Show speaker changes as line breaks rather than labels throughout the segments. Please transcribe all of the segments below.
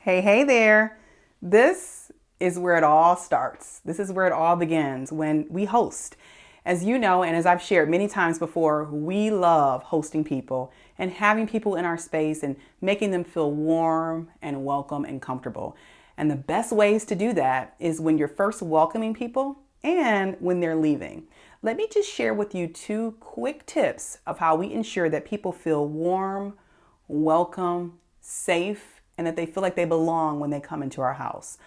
Hey there. This is where it all starts. This is where it all begins when we host. As you know, and as I've shared many times before, we love hosting people and having people in our space and making them feel warm and welcome and comfortable. And the best ways to do that is when you're first welcoming people and when they're leaving. Let me just share with you two quick tips of how we ensure that people feel warm, welcome, safe, and that they feel like they belong when they come into our house.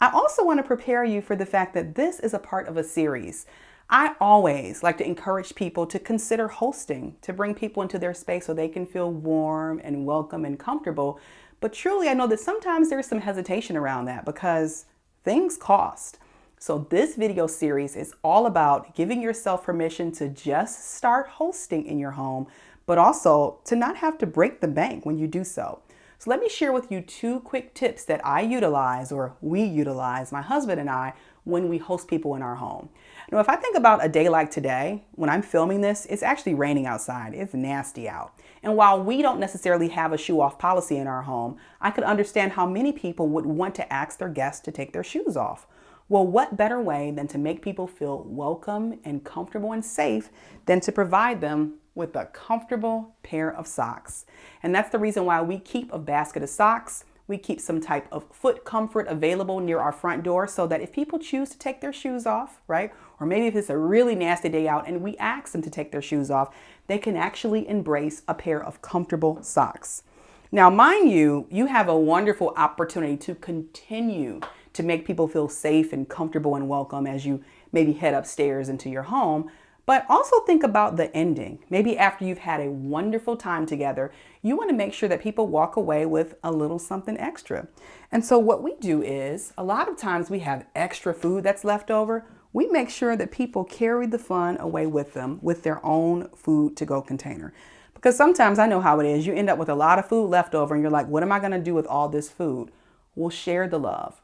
I also want to prepare you for the fact that this is a part of a series. I always like to encourage people to consider hosting, to bring people into their space so they can feel warm and welcome and comfortable. But truly, I know that sometimes there's some hesitation around that because things cost. So this video series is all about giving yourself permission to just start hosting in your home, but also to not have to break the bank when you do so. So let me share with you two quick tips that I utilize, or we utilize, my husband and I, when we host people in our home. Now, if I think about a day like today, when I'm filming this, it's actually raining outside. It's nasty out. And while we don't necessarily have a shoe off policy in our home, I could understand how many people would want to ask their guests to take their shoes off. Well, what better way than to make people feel welcome and comfortable and safe than to provide them with a comfortable pair of socks? And that's the reason why we keep a basket of socks. We keep some type of foot comfort available near our front door so that if people choose to take their shoes off, right? Or maybe if it's a really nasty day out and we ask them to take their shoes off, they can actually embrace a pair of comfortable socks. Now, mind you, you have a wonderful opportunity to continue to make people feel safe and comfortable and welcome as you maybe head upstairs into your home. But also think about the ending. Maybe after you've had a wonderful time together, you want to make sure that people walk away with a little something extra. And so what we do is, a lot of times we have extra food that's left over. We make sure that people carry the fun away with them with their own food to go container. Because sometimes I know how it is. You end up with a lot of food left over and you're like, what am I going to do with all this food? We'll share the love.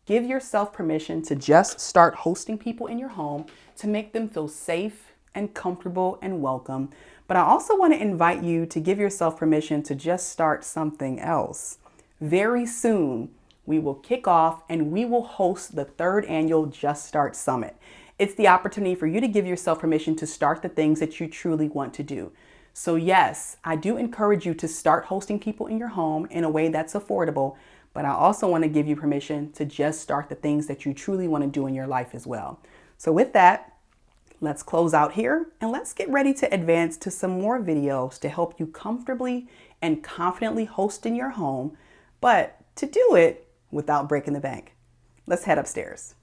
Give yourself permission to just start hosting people in your home to make them feel safe and comfortable and welcome. But I also want to invite you to give yourself permission to just start something else. Very soon, we will kick off and we will host the third annual Just Start Summit. It's the opportunity for you to give yourself permission to start the things that you truly want to do. So yes, I do encourage you to start hosting people in your home in a way that's affordable, but I also want to give you permission to just start the things that you truly want to do in your life as well. So with that, let's close out here and let's get ready to advance to some more videos to help you comfortably and confidently host in your home, but to do it without breaking the bank. Let's head upstairs.